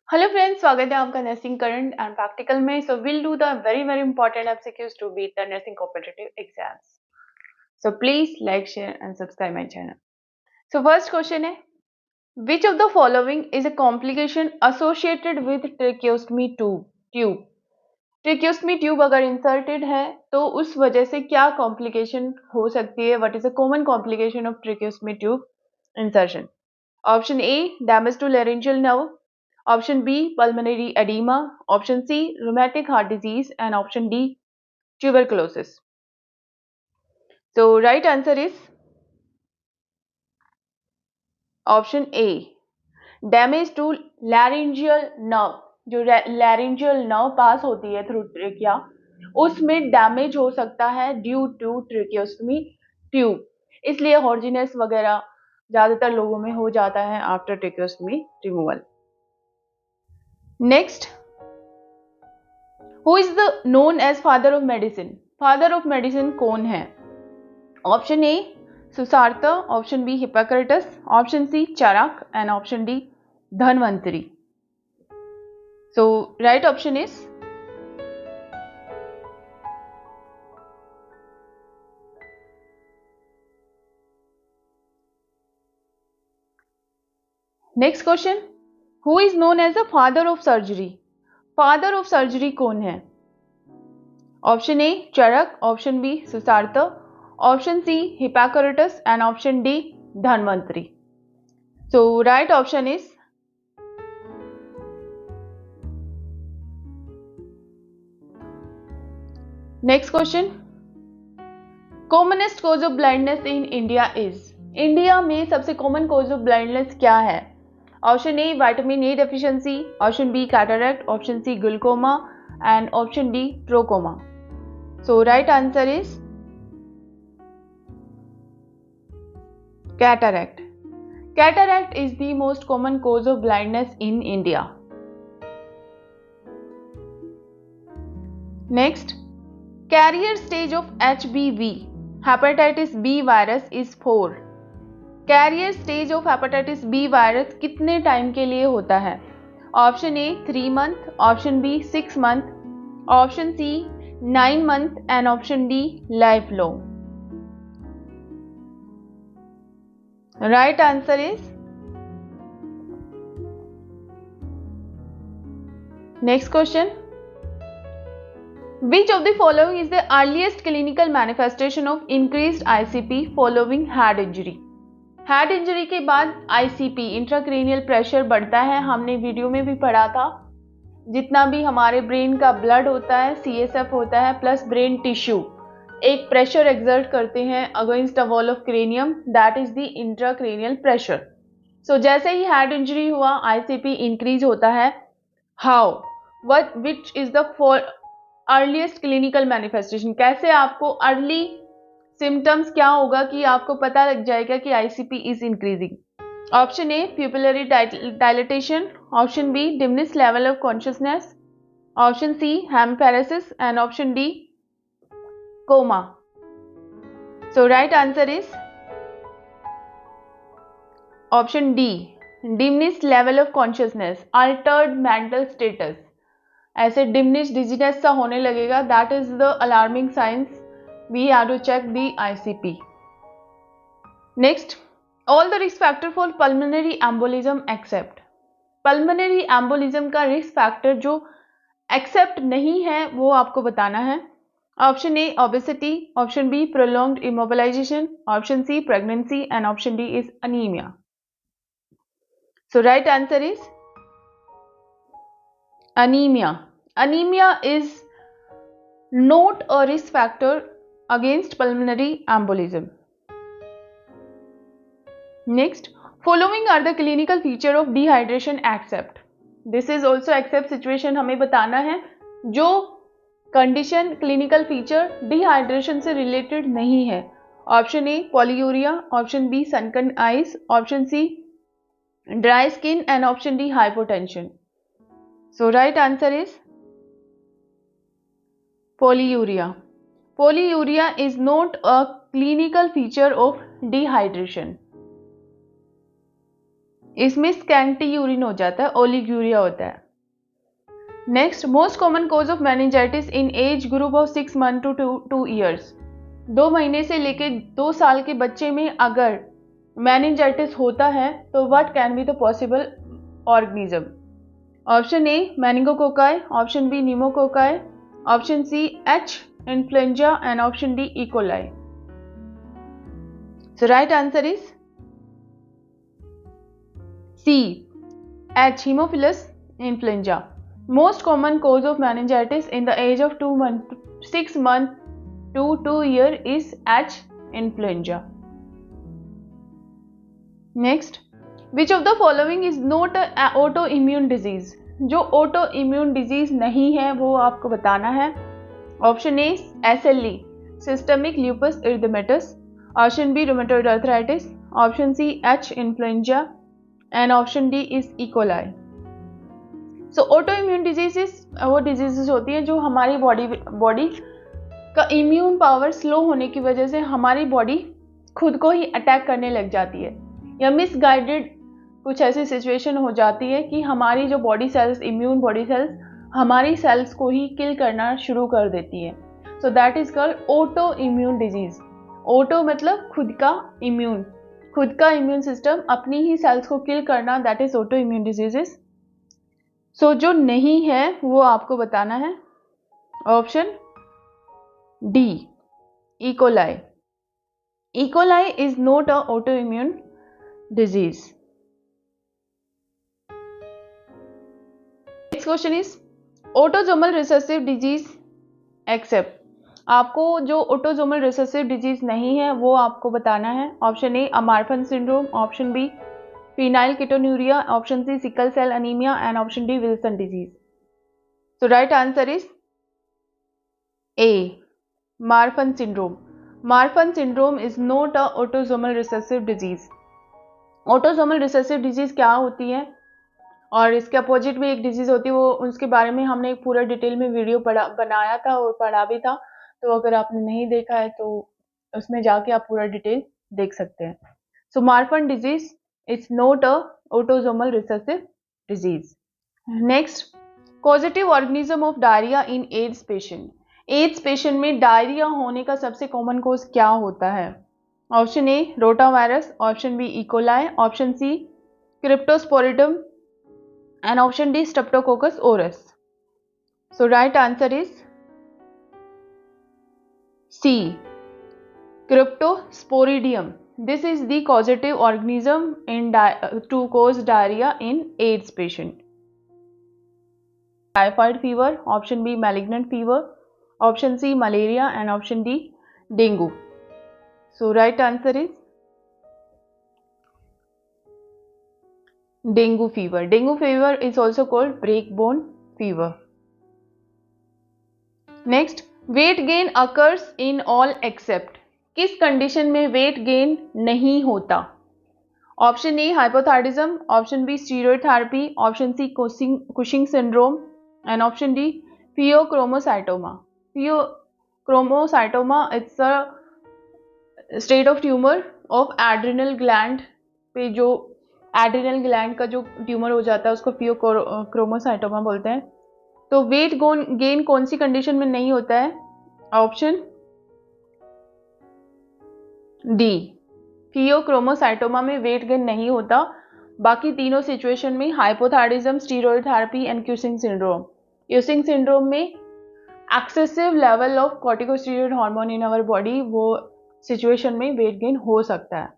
Hello friends, स्वागत है आपका नर्सिंग करंट एंड प्रैक्टिकल में। So will do the very very important MCQs to beat the nursing competitive exams. So please like share and subscribe my channel. So first question है, which of the following is a complication associated with tracheostomy tube. Tracheostomy tube अगर inserted है तो उस वजह से क्या complication हो सकती है? What is a common complication of tracheostomy tube insertion? Option A, damage to laryngeal nerve. Option B, pulmonary edema. Option C, rheumatic heart disease. And option D, tuberculosis. So right answer is option A, damage to laryngeal nerve. जो laryngeal nerve पास होती है through trachea, उसमें damage हो सकता है due to tracheostomy tube. इसलिए हॉर्जिनेस वगैरह ज्यादातर लोगों में हो जाता है after tracheostomy removal. Next, who is the known as father of medicine? Father of medicine कौन है? Option A Sushruta, option B Hippocrates, option C Charak and option D Dhanvantari. So right option is next question, who is known as the father of surgery? Father of surgery कौन है? Option A Charak, option B Sushruta, option C Hippocrates and option D Dhanvantari. So right option is next question, commonest cause of blindness in India is? India में सबसे common cause of blindness क्या है? Option A vitamin A deficiency, option B cataract, option C glaucoma and option D trachoma. So right answer is cataract. Cataract is the most common cause of blindness in India. Next, carrier stage of HBV hepatitis B virus is 4। Carrier stage of hepatitis B virus कितने time के लिए होता है? Option A 3 month, option B 6 month, option C 9 month and option D lifelong. Right answer is next question, which of the following is the earliest clinical manifestation of increased ICP following head injury? Head injury के बाद ICP intracranial pressure बढ़ता है। हमने video में भी पढ़ा था, जितना भी हमारे ब्रेन का ब्लड होता है, CSF होता है प्लस ब्रेन टिश्यू एक प्रेशर एक्सर्ट करते हैं against a wall of cranium, that is the intracranial pressure. So जैसे ही हेड इंजरी हुआ ICP इंक्रीज होता है। How, what, which is the earliest clinical manifestation? कैसे आपको अर्ली सिम्टम्स क्या होगा कि आपको पता लग जाएगा कि ICP is increasing? Option A pupillary dilatation, option B diminish level of consciousness, option C hemiparesis and option D coma. So right answer is option D diminish level of consciousness, altered mental status. ऐसे diminish dizziness सा होने लगेगा, that is the alarming signs, we have to check the ICP। Next, all the risk factor for pulmonary embolism except. Pulmonary embolism का risk factor जो except नहीं है वो आपको बताना है। Option A obesity, option B prolonged immobilisation, option C pregnancy and option D is anaemia. So right answer is anemia. Anemia is not a risk factor against pulmonary embolism. Next, following are the clinical feature of dehydration except. This is also except situation हमें बताना है जो condition clinical feature dehydration से related नहीं है। Option A polyuria, option B sunken eyes, option C dry skin and option D hypotension. So right answer is polyuria. Polyuria is not a clinical feature of dehydration. इसमें scanty urine हो जाता है, oliguria होता है। Next, most common cause of meningitis in age group of 6 month to 2 years. 2 महीने से लेके 2 साल के बच्चे में अगर मेनिंजाइटिस होता है तो what can be the possible organism? Option A meningococci, option B pneumococci, option C H influenza and option D E coli. So right answer is C, H, Haemophilus influenza. Most common cause of meningitis in the age of 6 months to 2 year is H. influenza. Next, which of the following is not an autoimmune disease? जो autoimmune disease नहीं है वो आपको बताना है। Option A SLE, systemic lupus erythematosus, option B rheumatoid arthritis, option C H. influenza and option D is E coli. So autoimmune diseases वो diseases होती हैं जो हमारी बॉडी का इम्यून पावर स्लो होने की वजह से हमारी बॉडी खुद को ही अटैक करने लग जाती है, या मिसगाइडेड कुछ ऐसी सिचुएशन हो जाती है कि हमारी जो body cells, immune body cells हमारी सेल्स को ही किल करना शुरू कर देती है। So that is called auto immune disease. Auto मतलब खुद का इम्यून सिस्टम अपनी ही सेल्स को किल करना, that is auto immune diseases. So जो नहीं है वो आपको बताना है। Option D E coli. E coli is not a auto immune disease. Next question is autosomal recessive disease except. आपको जो ऑटोसोमल रिसेसिव डिजीज नहीं है वो आपको बताना है। Option A Marfan syndrome, option B phenylketonuria, option C sickle cell anaemia and option D Wilson disease. So right answer is A Marfan syndrome. Marfan syndrome is not a autosomal recessive disease. Autosomal recessive disease क्या होती है और इसके opposite भी एक disease होती है, वो उसके बारे में हमने एक पूरा डिटेल में वीडियो बनाया था और पढ़ा भी था। तो अगर आपने नहीं देखा है तो उसमें जाके आप पूरा डिटेल देख सकते हैं। So Marfan disease it's not a autosomal recessive disease. Next, causative organism of diarrhoea in AIDS patient. AIDS patient में डायरिया होने का सबसे कॉमन कॉज क्या होता है? Option A rotavirus, option B E coli, option C cryptosporidium and option D streptococcus aureus. So right answer is C. Cryptosporidium. This is the causative organism to cause diarrhea in AIDS patient. Typhoid fever, option B malignant fever, option C malaria and option D dengue. So right answer is dengue fever. Dengue fever is also called breakbone fever. Next, weight gain occurs in all except. किस condition में weight gain नहीं होता? Option A hypothyroidism, option B steroid therapy, option C Cushing syndrome and option D pheochromocytoma. Pheochromocytoma it's a state of tumour of adrenal gland पे, जो adrenal gland का जो tumour हो जाता है उसको फियोक्रोमोसाइटोमा बोलते हैं। तो वेट गेन कौन सी कंडीशन में नहीं होता है? ऑप्शन डी फियोक्रोमोसाइटोमा में वेट गेन नहीं होता। बाकी तीनों सिचुएशन में hypothyroidism, steroid therapy and Cushing syndrome. Cushing syndrome में excessive level of corticosteroid hormone in our body, वो सिचुएशन में वेट गेन हो सकता है।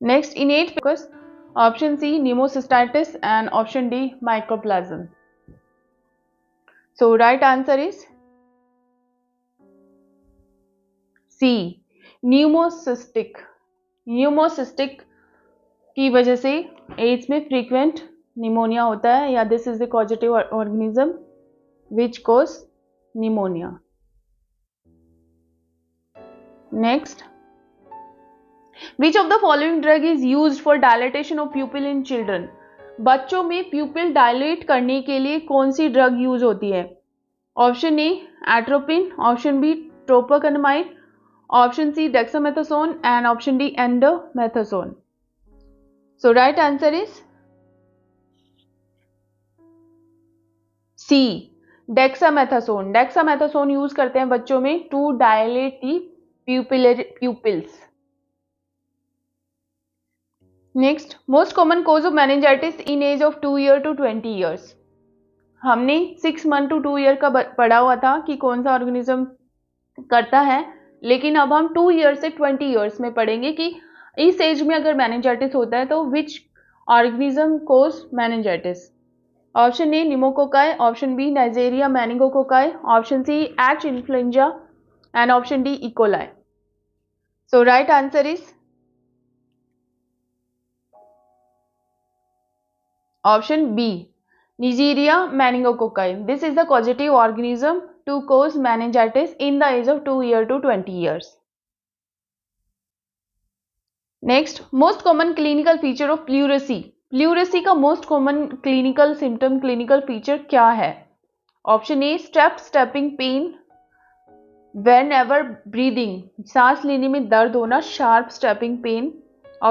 Next, innate focus, option C pneumocystitis and option D mycoplasm. So right answer is C pneumocystic. Pneumocystic की वजह से ads में फ्रीक्वेंट निमोनिया होता है, या this is the causative organism which cause pneumonia. Next, Which of the following drug is used for dilatation of pupil in children? बच्चों में प्यूपिल dilate करने के लिए कौन सी ड्रग यूज होती है? Option A atropine, option B tropicamide, option C dexamethasone, and option D endomethasone. So right answer is C dexamethasone. Dexamethasone use करते हैं बच्चों में to dilate the pupils. Next, most common cause of meningitis in age of 2 year to 20 years. हमने 6 month to 2 year का पढ़ा हुआ था कि कौन सा ऑर्गेनिज्म करता है, लेकिन अब हम 2 ईयर से 20 ईयर्स में पढ़ेंगे कि इस एज में अगर मेनिंजाइटिस होता है तो which organism cause meningitis. Option A pneumococci, option B Neisseria meningococci, option C H influenza and option D E coli. So right answer is option B Neisseria meningococci. This is the causative organism to cause meningitis in the age of 2 year to 20 years. Next, most common clinical feature of pleurisy. Pleurisy का most common clinical symptom, clinical feature क्या है? Option A stepping pain whenever breathing. सांस लेने में दर्द होना, sharp stepping pain.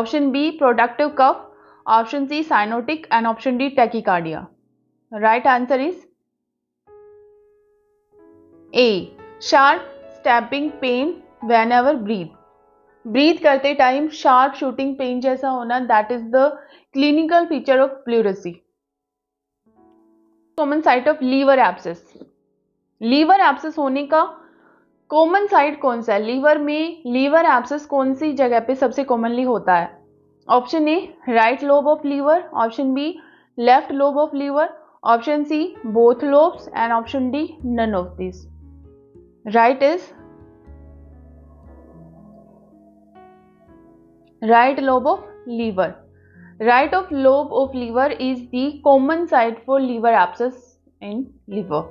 Option B productive cough. Option C cyanotic and option D tachycardia. Right answer is A sharp stabbing pain whenever breathe करते time sharp shooting pain जैसा होना, that is the clinical feature of pleurisy. Common site of liver abscess. liver abscess होने का common site कौन सा है? Liver में liver abscess कौन सी जगह पे सबसे कॉमनली होता है? Option A right lobe of liver, option B left lobe of liver, option C both lobes and option D none of this. Right is right lobe of liver. Right of lobe of liver is the common site for liver abscess in liver.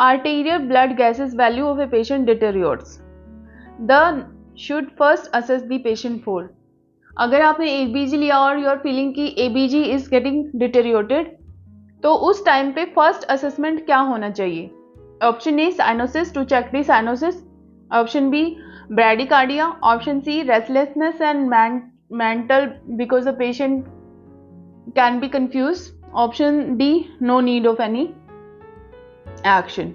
Arterial blood gases value of a patient deteriorates. The should first assess the patient for. अगर आपने ABG लिया और you are feeling कि ABG is getting deteriorated, तो उस time पे first assessment क्या होना चाहिए? Option A cyanosis to check the cyanosis, option B bradycardia, option C restlessness and mental because the patient can be confuse, option D no need of any action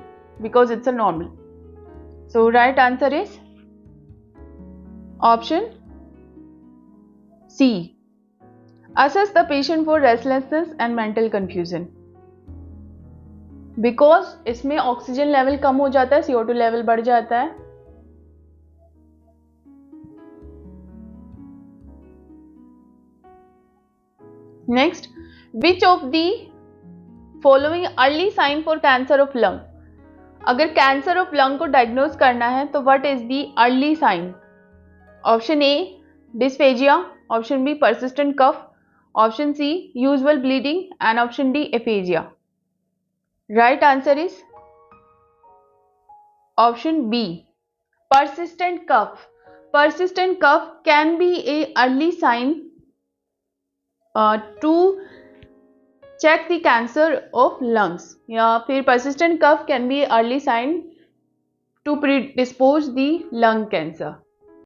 because it's a normal. So right answer is option C. Assess the patient for restlessness and mental confusion. Because इसमें oxygen level कम हो जाता है, CO2 level बढ़ जाता है. Next, which of the following early sign for cancer of lung. अगर cancer of lung को diagnose करना है तो what is the early sign? Option A dysphagia, option B persistent cough, option C usual bleeding and option D aphasia. Right answer is option B persistent cough. Persistent cough can be a early sign to check the cancer of lungs, या फिर persistent cough can be early sign to predispose the lung cancer.